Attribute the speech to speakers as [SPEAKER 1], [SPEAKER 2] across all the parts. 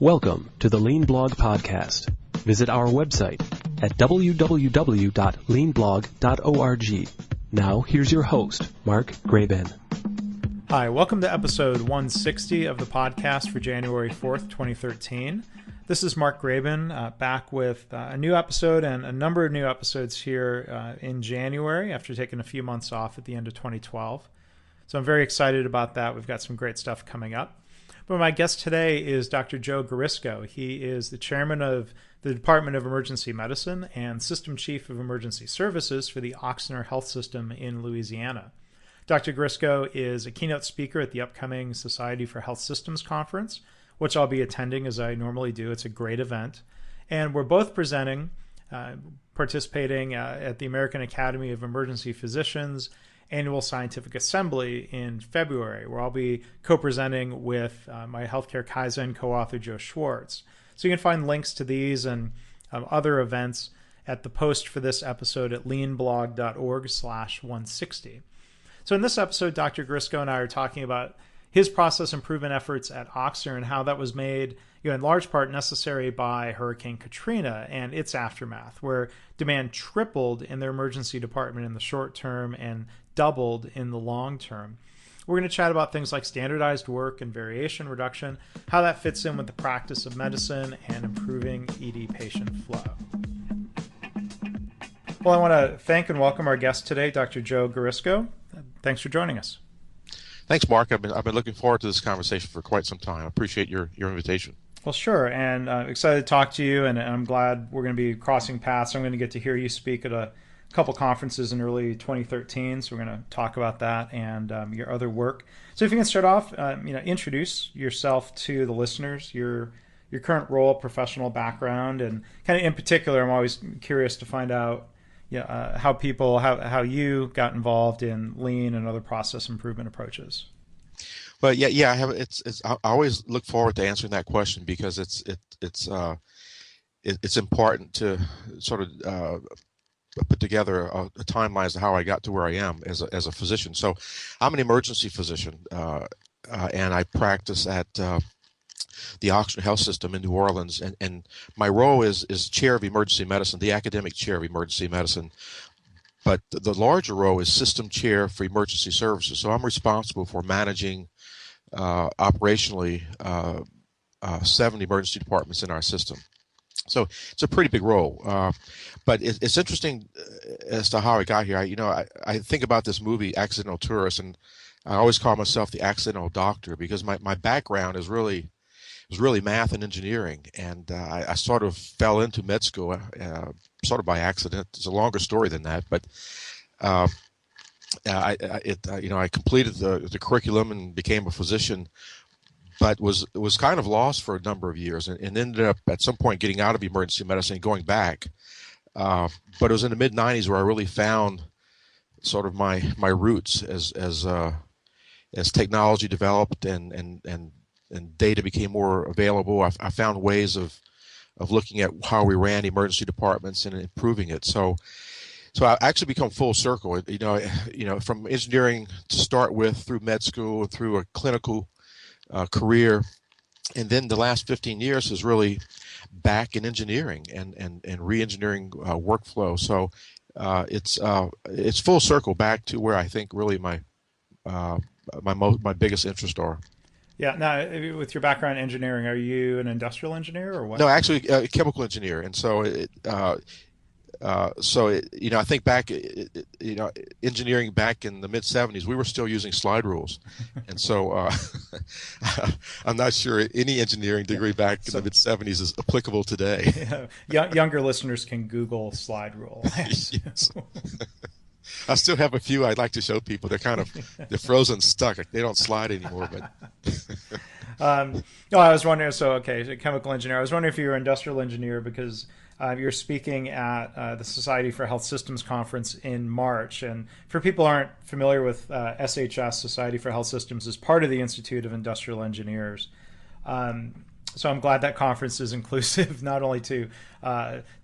[SPEAKER 1] Welcome to the Lean Blog Podcast. Visit our website at www.leanblog.org. Now, here's your host, Mark Graben.
[SPEAKER 2] Hi, welcome to episode 160 of the podcast for January 4th, 2013. This is Mark Graben, back with a new episode and a number of new episodes here in January after taking a few months off at the end of 2012. So I'm very excited about that. We've got some great stuff coming up. But my guest today is Dr. Joe Guarisco. He is the chairman of the Department of Emergency Medicine and System Chief of Emergency Services for the Ochsner Health System in Louisiana. Dr. Guarisco is a keynote speaker at the upcoming Society for Health Systems Conference, which I'll be attending as I normally do. It's a great event. And we're both participating at the American Academy of Emergency Physicians Annual Scientific Assembly in February, where I'll be co-presenting with my Healthcare Kaizen co-author Joe Schwartz. So you can find links to these and other events at the post for this episode at leanblog.org/160. So in this episode, Dr. Guarisco and I are talking about his process improvement efforts at Ochsner and how that was made, in large part necessary by Hurricane Katrina and its aftermath, where demand tripled in their emergency department in the short term and doubled in the long term. We're going to chat about things like standardized work and variation reduction, how that fits in with the practice of medicine, and improving ED patient flow. Well, I want to thank and welcome our guest today, Dr. Joe Guarisco. Thanks for joining us.
[SPEAKER 3] Thanks, Mark. I've been looking forward to this conversation for quite some time. I appreciate your invitation.
[SPEAKER 2] Well, sure, and excited to talk to you, and I'm glad we're going to be crossing paths. I'm going to get to hear you speak at a couple conferences in early 2013, so we're going to talk about that and your other work. So if you can start off, introduce yourself to the listeners, your current role, professional background, and kind of in particular, I'm always curious to find out how you got involved in lean and other process improvement approaches.
[SPEAKER 3] Well, yeah, I have. I always look forward to answering that question because it's important to sort of put together a timeline as to how I got to where I am as a physician. So, I'm an emergency physician, and I practice at the Ochsner Health System in New Orleans, and my role is chair of emergency medicine, the academic chair of emergency medicine. But the larger role is system chair for emergency services. So I'm responsible for managing operationally 7 emergency departments in our system. So it's a pretty big role. But it's interesting as to how I got here. I think about this movie, Accidental Tourist, and I always call myself the accidental doctor because my background is really math and engineering, and I sort of fell into med school sort of by accident. It's a longer story than that, but I completed the curriculum and became a physician, but was kind of lost for a number of years, and ended up at some point getting out of emergency medicine and going back. But it was in the mid '90s where I really found sort of my roots as technology developed and data became more available. I found ways of looking at how we ran emergency departments and improving it. So I actually become full circle. From engineering to start with, through med school, through a clinical career, and then the last 15 years is really back in engineering and re-engineering workflow. So it's full circle back to where I think really my biggest interests are.
[SPEAKER 2] Yeah. Now, with your background in engineering, are you an industrial engineer or what?
[SPEAKER 3] No, actually, a chemical engineer. And so, I think back, engineering back in the mid '70s, we were still using slide rules, and so I'm not sure any engineering degree back in the mid '70s is applicable today.
[SPEAKER 2] Younger listeners can Google slide rule.
[SPEAKER 3] Yes. I still have a few I'd like to show people. They're frozen stuck. They don't slide anymore. But
[SPEAKER 2] I was wondering. So chemical engineer. I was wondering if you're an industrial engineer because you're speaking at the Society for Health Systems Conference in March. And for people who aren't familiar with SHS, Society for Health Systems, is part of the Institute of Industrial Engineers. So I'm glad that conference is inclusive not only to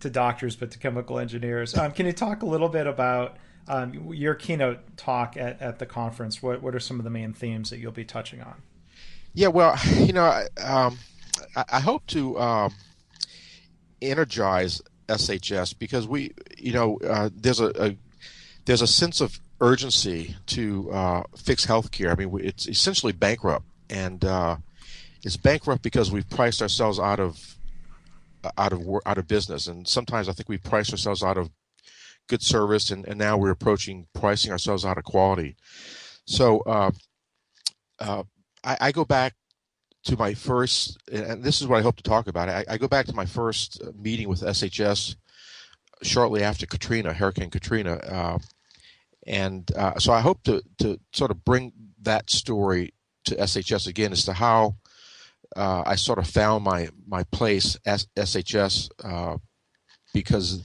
[SPEAKER 2] doctors but to chemical engineers. Can you talk a little bit about your keynote talk at the conference? What are some of the main themes that you'll be touching on?
[SPEAKER 3] Yeah, well, I hope to energize SHS because there's a sense of urgency to fix healthcare. I mean, it's essentially bankrupt, and it's bankrupt because we've priced ourselves out of business, and sometimes I think we price ourselves out of good service, and now we're approaching pricing ourselves out of quality. So I go back to my first, and this is what I hope to talk about. I go back to my first meeting with SHS shortly after Katrina, Hurricane Katrina, and so I hope to sort of bring that story to SHS again as to how I sort of found my place at SHS because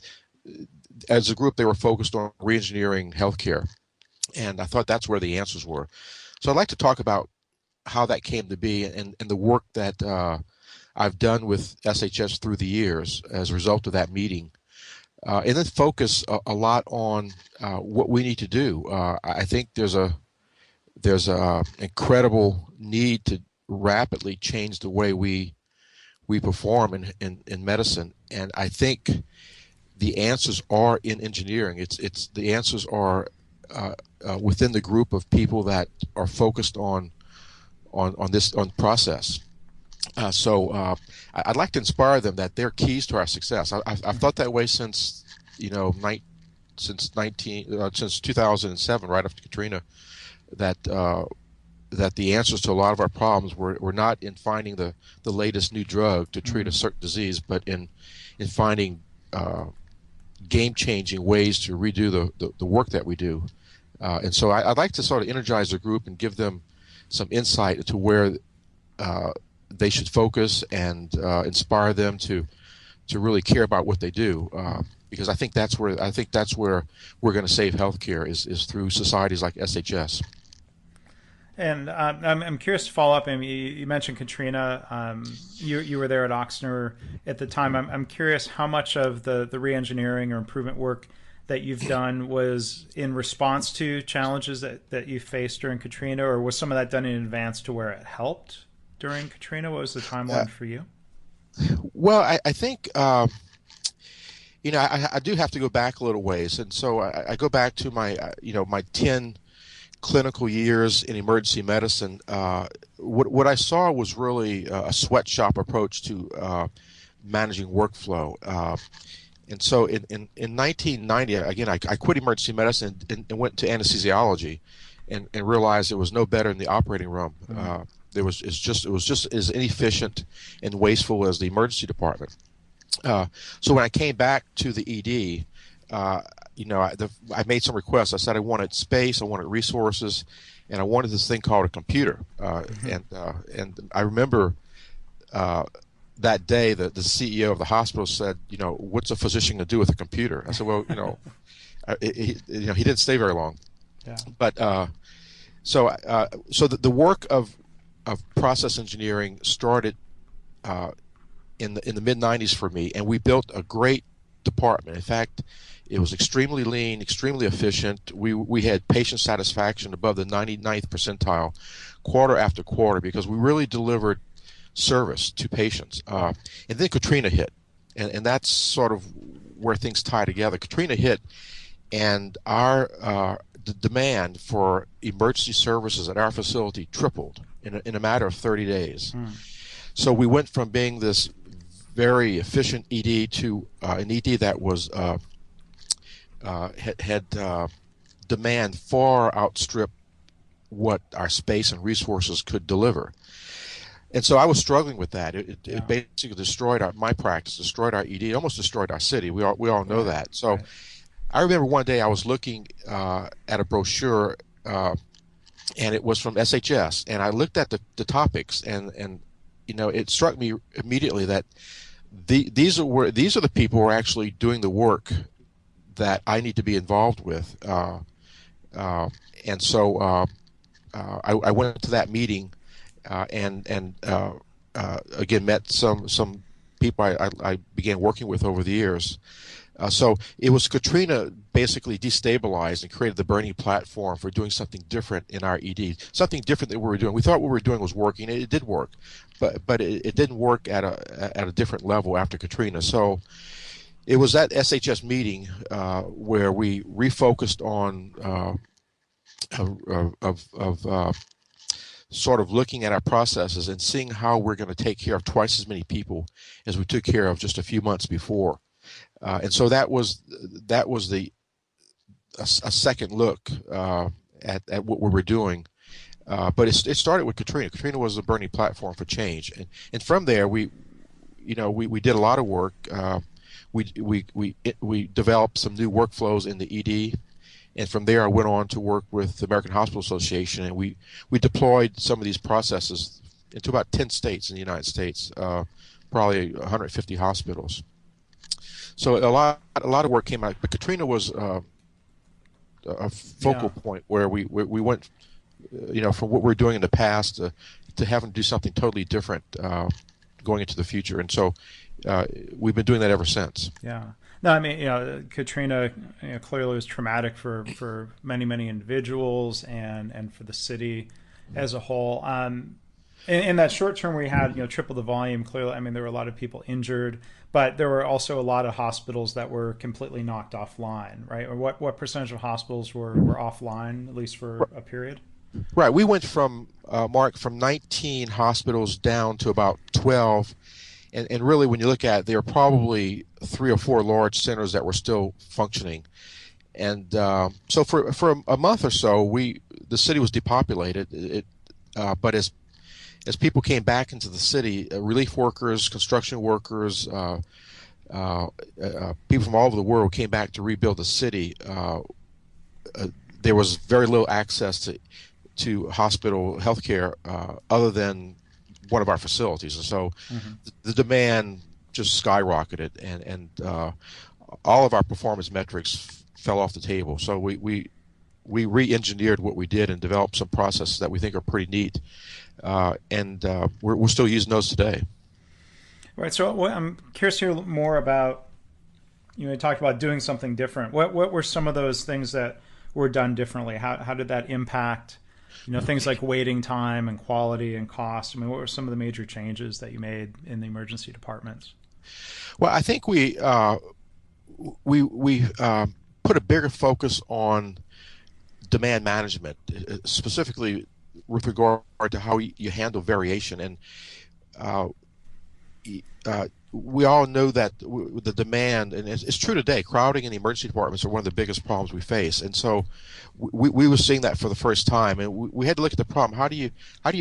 [SPEAKER 3] as a group they were focused on reengineering healthcare, and I thought that's where the answers were. So I'd like to talk about how that came to be and the work that I've done with SHS through the years as a result of that meeting. And then focus a lot on what we need to do. I think there's a incredible need to rapidly change the way we perform in medicine, and I think the answers are in engineering. It's the answers are within the group of people that are focused on this process. So I'd like to inspire them that they're keys to our success. I've thought that way since 2007, right after Katrina, that the answers to a lot of our problems were not in finding the latest new drug to treat a certain disease, but in finding game-changing ways to redo the work that we do. And so I'd like to sort of energize the group and give them some insight into where they should focus and inspire them to really care about what they do, because I think that's where we're going to save healthcare is through societies like SHS.
[SPEAKER 2] And I'm curious to follow up. I mean, you mentioned Katrina. You were there at Ochsner at the time. I'm curious how much of the reengineering or improvement work that you've done was in response to challenges that you faced during Katrina, or was some of that done in advance to where it helped during Katrina? What was the timeline for you?
[SPEAKER 3] Well, I think I do have to go back a little ways, and so I go back to my my 10 clinical years in emergency medicine. What I saw was really a sweatshop approach to managing workflow. And so in 1990, again, I quit emergency medicine and went to anesthesiology, and realized it was no better in the operating room. It was just as inefficient and wasteful as the emergency department. So when I came back to the ED, I made some requests. I said I wanted space, I wanted resources, and I wanted this thing called a computer. And I remember that day the CEO of the hospital said, what's a physician to do with a computer? I said, well, he didn't stay very long.
[SPEAKER 2] Yeah.
[SPEAKER 3] But so the work of process engineering started in the mid 90s for me, and we built a great department. In fact, it was extremely lean, extremely efficient. We had patient satisfaction above the 99th percentile quarter after quarter because we really delivered service to patients. And then Katrina hit, and that's sort of where things tie together. Katrina hit, and the demand for emergency services at our facility tripled in a matter of 30 days. So we went from being this very efficient ED to an ED that was had demand far outstripped what our space and resources could deliver. And so I was struggling with that. It basically destroyed my practice, destroyed our ED, almost destroyed our city. We all know that. So I remember one day I was looking at a brochure, and it was from SHS, and I looked at the topics, and it struck me immediately that these are the people who are actually doing the work that I need to be involved with. And so I went to that meeting. And again met some people I began working with over the years, So it was Katrina basically destabilized and created the burning platform for doing something different in our ED, something different that we were doing. We thought what we were doing was working. It did work, but it didn't work at a different level after Katrina. So it was that SHS meeting where we refocused on sort of looking at our processes and seeing how we're going to take care of twice as many people as we took care of just a few months before. And so that was a second look at what we were doing. But it started with Katrina. Katrina was the burning platform for change, and from there we did a lot of work. We developed some new workflows in the ED, and from there I went on to work with the American Hospital Association, and we deployed some of these processes into about 10 states in the United States, probably 150 hospitals. So a lot of work came out, but Katrina was a focal point where we went, from what we were doing in the past to having to do something totally different going into the future, and so we've been doing that ever since.
[SPEAKER 2] Yeah. No, I mean, Katrina clearly was traumatic for many individuals and for the city as a whole. In that short term where we had triple the volume, clearly, I mean, there were a lot of people injured, but there were also a lot of hospitals that were completely knocked offline, right? Or what percentage of hospitals were offline, at least for a period?
[SPEAKER 3] Right. We went from, Mark, from 19 hospitals down to about 12. And really, when you look at it, there are probably 3 or 4 large centers that were still functioning. And so for a month or so, the city was depopulated. But as people came back into the city, relief workers, construction workers, people from all over the world came back to rebuild the city. There was very little access to hospital health care other than one of our facilities, and so the demand just skyrocketed, and all of our performance metrics fell off the table. So we re-engineered what we did and developed some processes that we think are pretty neat, and we're still using those today.
[SPEAKER 2] Right. So I'm curious to hear more about. You talked about doing something different. What were some of those things that were done differently? How did that impact? Things like waiting time and quality and cost. I mean, what were some of the major changes that you made in the emergency departments?
[SPEAKER 3] Well, I think we put a bigger focus on demand management, specifically with regard to how you handle variation. And we all know that the demand, and it's true today, crowding in the emergency departments are one of the biggest problems we face. And so we were seeing that for the first time, and we had to look at the problem. How do you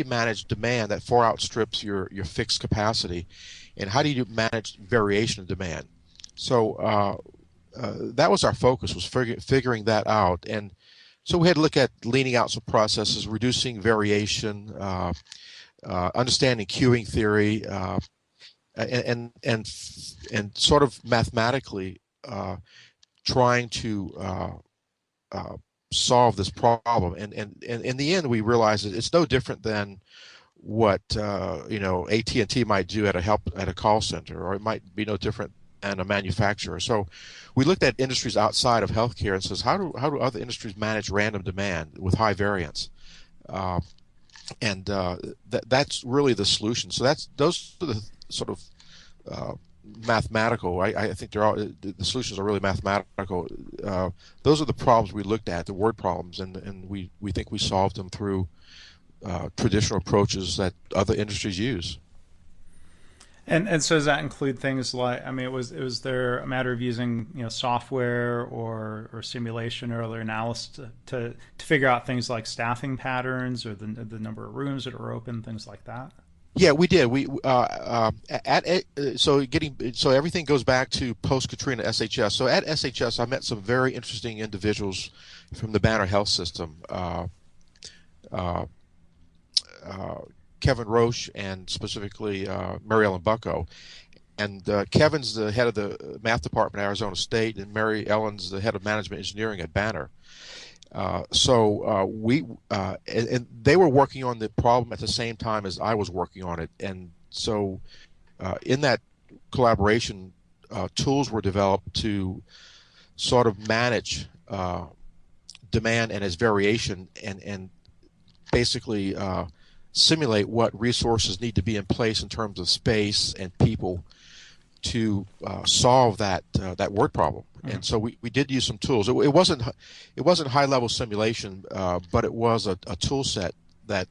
[SPEAKER 3] manage demand that far outstrips your fixed capacity, and how do you manage variation of demand? So that was our focus, was figuring that out. And so we had to look at leaning out some processes, reducing variation, understanding queuing theory, and sort of mathematically trying to solve this problem. And in the end, we realized that it's no different than what AT&T might do at a call center, or it might be no different than a manufacturer. So we looked at industries outside of healthcare and says, how do other industries manage random demand with high variance? That's really the solution. So those are the sort of mathematical. I think the solutions are really mathematical. Those are the problems we looked at, the word problems, and we think we solved them through traditional approaches that other industries use.
[SPEAKER 2] And so does that include things like, I mean, was there a matter of using software or simulation or other analysis to figure out things like staffing patterns or the number of rooms that are open, things like that?
[SPEAKER 3] Yeah, we did. So everything goes back to post Katrina SHS. So at SHS, I met some very interesting individuals from the Ochsner Health System. Kevin Roche and specifically Mary Ellen Bucko. And Kevin's the head of the math department at Arizona State, and Mary Ellen's the head of management engineering at Banner. And they were working on the problem at the same time as I was working on it. And so in that collaboration, tools were developed to sort of manage demand and its variation, and basically simulate what resources need to be in place in terms of space and people to solve that word problem. And so we did use some tools. It wasn't high level simulation, but it was a tool set that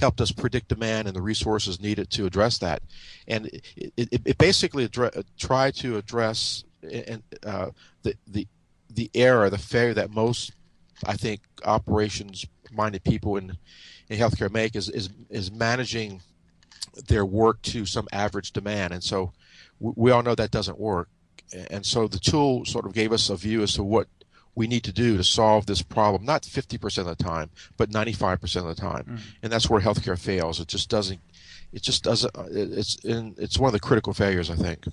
[SPEAKER 3] helped us predict demand and the resources needed to address that. And it basically tried to address the error, the failure that most, I think, operations-minded people in healthcare make is managing their work to some average demand. And so we all know that doesn't work. And so the tool sort of gave us a view as to what we need to do to solve this problem, not 50% of the time, but 95% of the time. And that's where healthcare fails. It's one of the critical failures, I think.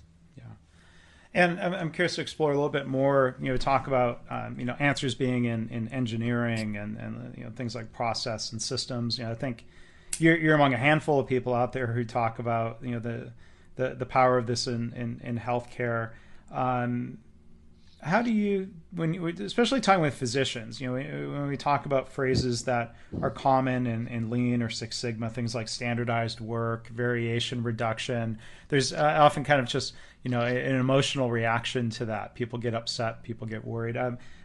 [SPEAKER 2] And I'm curious to explore a little bit more, talk about, answers being in engineering and things like process and systems. I think you're among a handful of people out there who talk about, the power of this in healthcare. How do you, especially talking with physicians, when we talk about phrases that are common in Lean or Six Sigma, things like standardized work, variation reduction, there's often kind of just, an emotional reaction to that. People get upset, people get worried.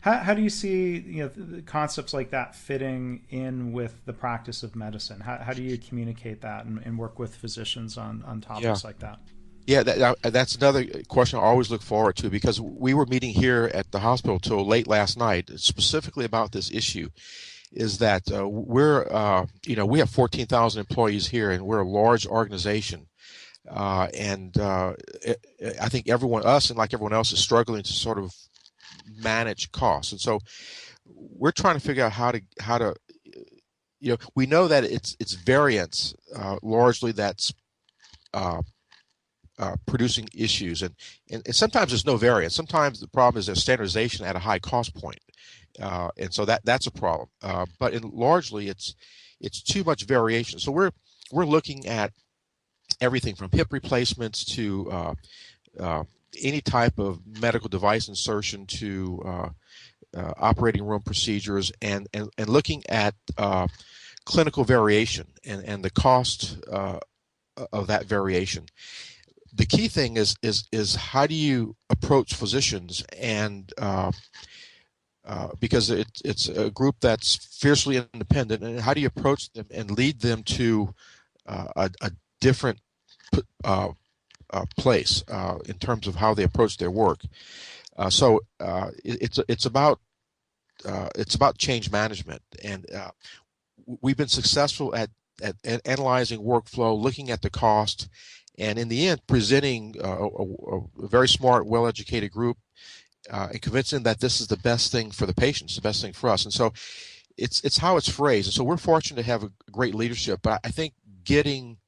[SPEAKER 2] How do you see, the concepts like that fitting in with the practice of medicine? How do you communicate that and work with physicians on topics like that?
[SPEAKER 3] Yeah, that's another question I always look forward to, because we were meeting here at the hospital till late last night specifically about this issue. Is that we have 14,000 employees here, and we're a large organization, and I think us and like everyone else is struggling to sort of manage costs, and so we're trying to figure out how to we know that it's variance largely that's producing issues, and sometimes there's no variance. Sometimes the problem is there's standardization at a high cost point, and so that's a problem. But largely it's too much variation. So we're looking at everything from hip replacements to any type of medical device insertion to operating room procedures, and looking at clinical variation and the cost of that variation. The key thing is how do you approach physicians, and because it's a group that's fiercely independent, and how do you approach them and lead them to a different place in terms of how they approach their work. So it's about change management, and we've been successful at analyzing workflow, looking at the cost, and in the end presenting a very smart, well-educated group and convincing that this is the best thing for the patients, the best thing for us. And so it's how it's phrased. And so we're fortunate to have a great leadership, but I think getting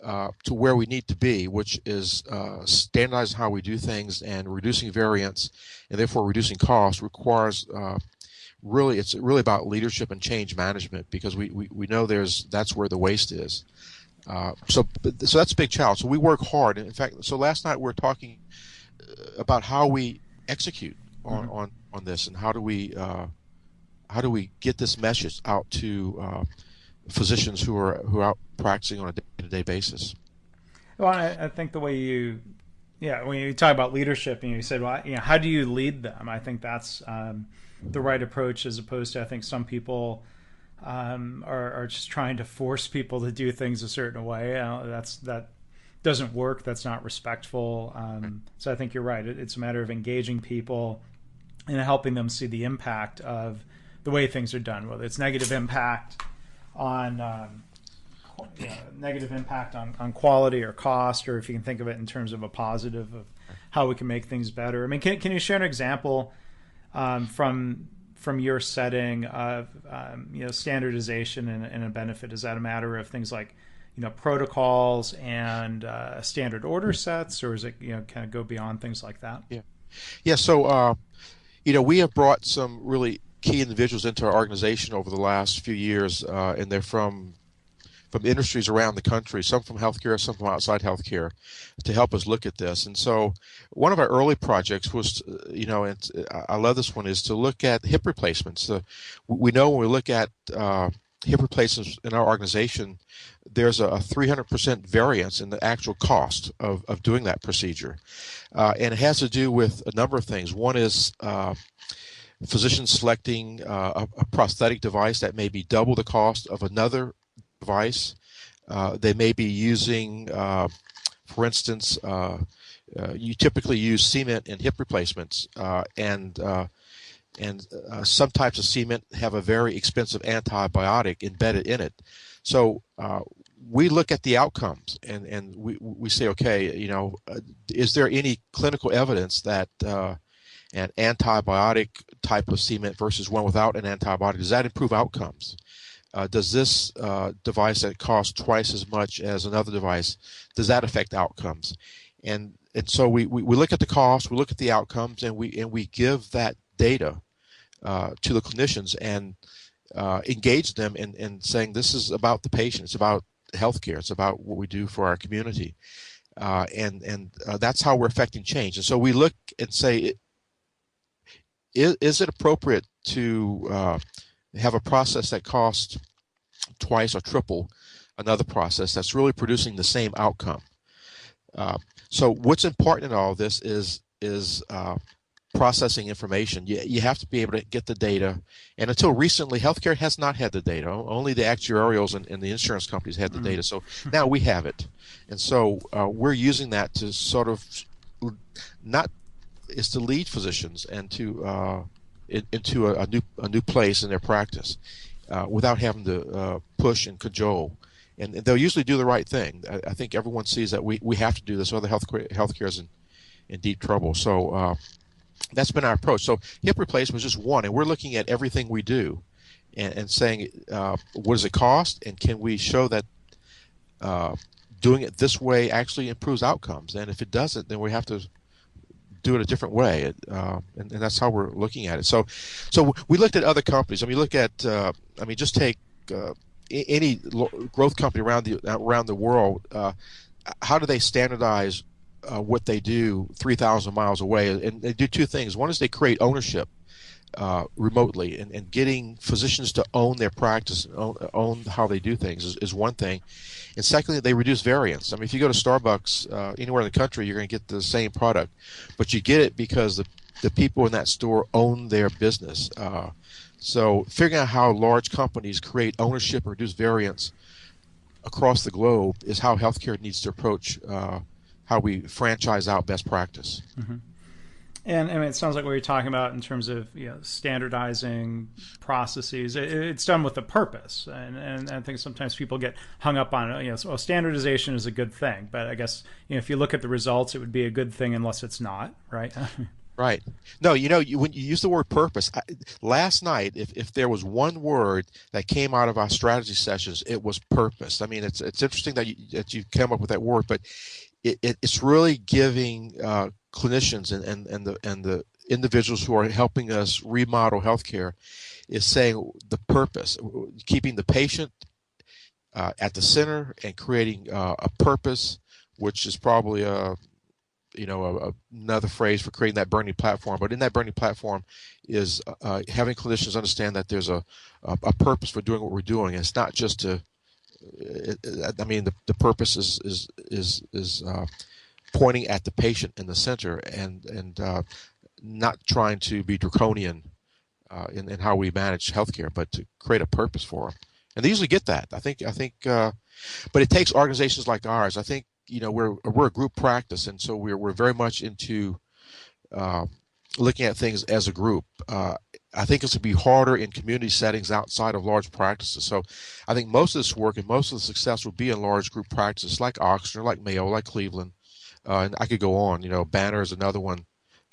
[SPEAKER 3] to where we need to be, which is standardizing how we do things and reducing variance and therefore reducing costs, requires it's really about leadership and change management, because we know that's where the waste is. So that's a big challenge. So we work hard. And in fact, so last night we were talking about how we execute on this, and how do we get this message out to physicians who are out practicing on a day-to-day basis.
[SPEAKER 2] Well, I think the way when you talk about leadership and you said, well, how do you lead them? I think that's the right approach, as opposed to, I think some people are just trying to force people to do things a certain way. That doesn't work. That's not respectful. So I think you're right. It's a matter of engaging people and helping them see the impact of the way things are done, whether it's negative impact on quality or cost, or if you can think of it in terms of a positive of how we can make things better. I mean, can you share an example from your setting of standardization and a benefit? Is that a matter of things like protocols and standard order sets, or is it kind of go beyond things like that?
[SPEAKER 3] Yeah. So we have brought some really key individuals into our organization over the last few years, and they're from from industries around the country, some from healthcare, some from outside healthcare, to help us look at this. And so one of our early projects was, and I love this one, is to look at hip replacements. We know when we look at hip replacements in our organization, there's a 300% variance in the actual cost of doing that procedure. And it has to do with a number of things. One is physicians selecting a prosthetic device that may be double the cost of another device. They may be using, for instance, you typically use cement in hip replacements, and some types of cement have a very expensive antibiotic embedded in it. So we look at the outcomes, and we say, okay, is there any clinical evidence that an antibiotic type of cement versus one without an antibiotic, does that improve outcomes? Does this device that costs twice as much as another device, does that affect outcomes? And so we look at the cost, we look at the outcomes, and we give that data to the clinicians and engage them in saying, this is about the patient, it's about healthcare, it's about what we do for our community, and that's how we're affecting change. And so we look and say, is it appropriate to have a process that costs twice or triple another process that's really producing the same outcome? So what's important in all this is processing information. You have to be able to get the data, and until recently, healthcare has not had the data. Only the actuarials and the insurance companies had the data. So now we have it, and so we're using that to sort of is to lead physicians and to into a new place in their practice without having to push and cajole. And they'll usually do the right thing. I think everyone sees that we have to do this, or the healthcare is in deep trouble. So that's been our approach. So hip replacement is just one, and we're looking at everything we do and saying, what does it cost, and can we show that doing it this way actually improves outcomes? And if it doesn't, then we have to do it a different way, and that's how we're looking at it. So we looked at other companies. I mean, look at, just take any growth company around the world. How do they standardize what they do 3,000 miles away? And they do two things. One is they create ownership remotely, and getting physicians to own their practice, own how they do things is one thing. And secondly, they reduce variance. I mean, if you go to Starbucks anywhere in the country, you're going to get the same product, but you get it because the people in that store own their business. So figuring out how large companies create ownership and reduce variance across the globe is how healthcare needs to approach how we franchise out best practice.
[SPEAKER 2] Mm-hmm. And I mean, it sounds like what you're talking about in terms of standardizing processes. It's done with a purpose, and I think sometimes people get hung up on it. So standardization is a good thing, but I guess if you look at the results, it would be a good thing unless it's not, right?
[SPEAKER 3] Right. No, when you use the word purpose, last night, if there was one word that came out of our strategy sessions, it was purpose. I mean, it's interesting that you came up with that word, but it's really giving clinicians and the individuals who are helping us remodel healthcare is saying the purpose, keeping the patient at the center and creating a purpose, which is probably another phrase for creating that burning platform. But in that burning platform is having clinicians understand that there's a purpose for doing what we're doing. It's not just to. The purpose is pointing at the patient in the center and not trying to be draconian in how we manage healthcare, but to create a purpose for them. And they usually get that. I think. But it takes organizations like ours. I think we're a group practice, and so we're very much into looking at things as a group. I think it's going to be harder in community settings outside of large practices. So I think most of this work and most of the success will be in large group practices like Oschner, like Mayo, like Cleveland. And I could go on, Banner is another one.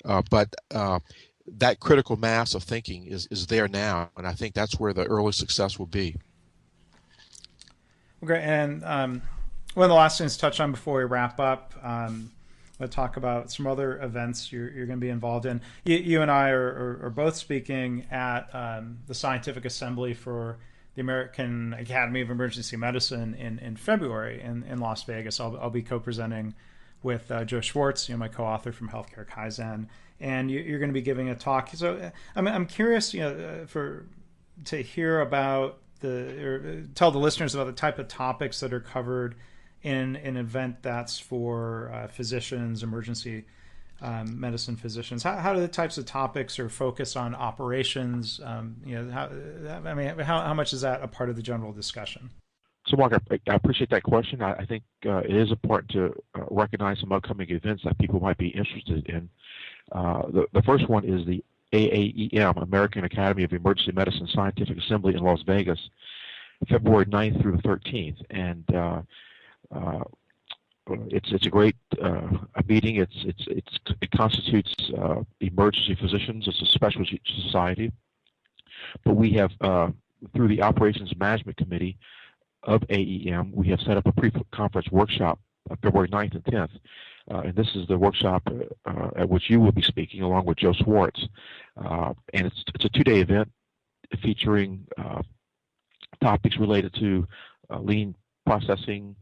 [SPEAKER 3] But that critical mass of thinking is there now. And I think that's where the early success will be.
[SPEAKER 2] Okay. And one of the last things to touch on before we wrap up, let's talk about some other events you're going to be involved in. You and I are both speaking at the Scientific Assembly for the American Academy of Emergency Medicine in February in Las Vegas. I'll be co-presenting with Joe Schwartz, my co-author from Healthcare Kaizen, and you're going to be giving a talk. So I'm curious, to hear about tell the listeners about the type of topics that are covered in an event that's for physicians, emergency medicine physicians. How do the types of topics are focused on operations? How much is that a part of the general discussion?
[SPEAKER 3] So, Mark, I appreciate that question. I think it is important to recognize some upcoming events that people might be interested in. The first one is the AAEM, American Academy of Emergency Medicine Scientific Assembly in Las Vegas, February 9th through the 13th. And it's a great meeting. It constitutes emergency physicians. It's a specialty society. But we have, through the Operations Management Committee of AEM, we have set up a pre-conference workshop February 9th and 10th. And this is the workshop at which you will be speaking along with Joe Schwartz. And it's a 2-day event featuring topics related to lean processing,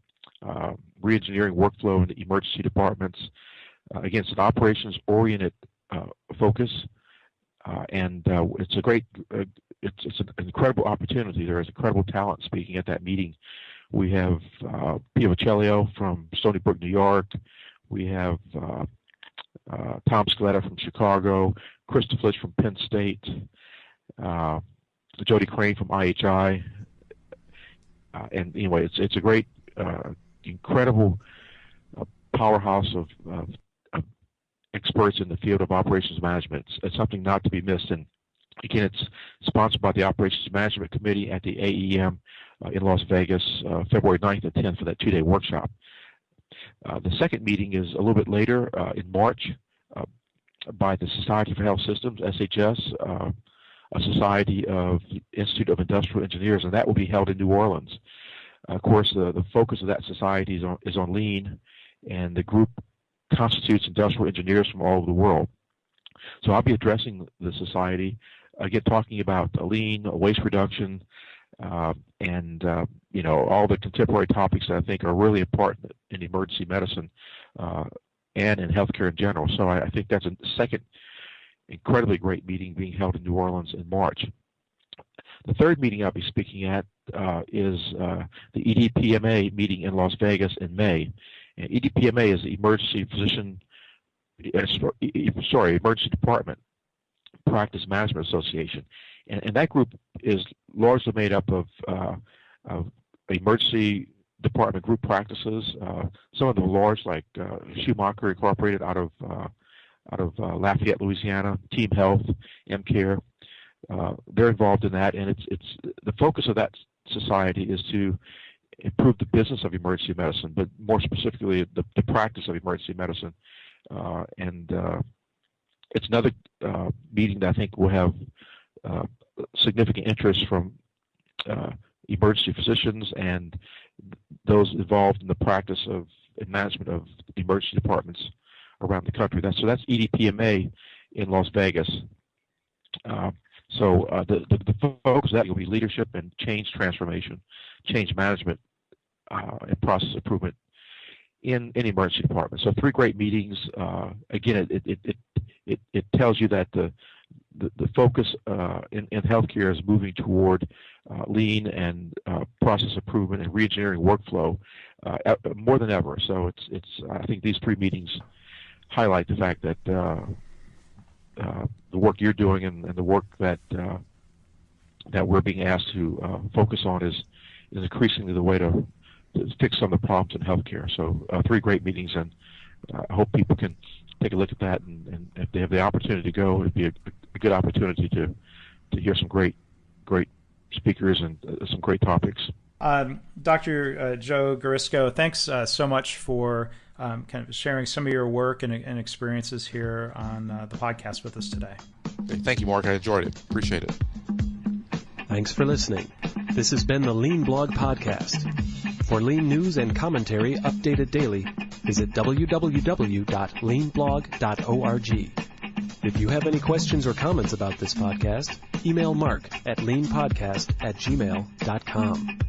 [SPEAKER 3] re-engineering workflow in the emergency departments. Again, it's an operations-oriented focus, and it's a great, it's an incredible opportunity. There is incredible talent speaking at that meeting. We have Pio Bocelli from Stony Brook, New York. We have Tom Scaletta from Chicago, Krista Flitch from Penn State, Jody Crane from IHI. And anyway, it's a great, incredible powerhouse of experts in the field of operations management. It's something not to be missed. And again, it's sponsored by the Operations Management Committee at the AEM in Las Vegas, February 9th and 10th for that 2-day workshop. The second meeting is a little bit later in March by the Society for Health Systems, SHS, a society of the Institute of Industrial Engineers, and that will be held in New Orleans. Of course, the focus of that society is on lean, and the group constitutes industrial engineers from all over the world. So I'll be addressing the society, again, talking about lean, waste reduction, and all the contemporary topics that I think are really important in emergency medicine and in healthcare in general. So I think that's a second incredibly great meeting being held in New Orleans in March. The third meeting I'll be speaking at is the EDPMA meeting in Las Vegas in May. And EDPMA is the Emergency Department Practice Management Association, and that group is largely made up of emergency department group practices. Some of them large, like Schumacher Incorporated out of Lafayette, Louisiana, Team Health, MCare. They're involved in that, and it's the focus of that society is to improve the business of emergency medicine, but more specifically the practice of emergency medicine. And it's another meeting that I think will have significant interest from emergency physicians and those involved in the practice of and management of emergency departments around the country. That's EDPMA in Las Vegas. So the focus of that will be leadership and change transformation, change management, and process improvement in emergency departments. So 3 great meetings. Again, it tells you that the focus in healthcare is moving toward lean and process improvement and reengineering workflow more than ever. So I think these 3 meetings highlight the fact that the work you're doing and the work that we're being asked to focus on is increasingly the way to fix some of the problems in healthcare. So 3 great meetings, and I hope people can take a look at that, and if they have the opportunity to go, it'd be a good opportunity to hear some great speakers and some great topics.
[SPEAKER 2] Dr. Joe Guarisco, thanks so much for kind of sharing some of your work and experiences here on the podcast with us today.
[SPEAKER 3] Thank you, Mark. I enjoyed it. Appreciate it.
[SPEAKER 1] Thanks for listening. This has been the Lean Blog Podcast. For lean news and commentary updated daily, visit www.leanblog.org. If you have any questions or comments about this podcast, email Mark at leanpodcast@gmail.com.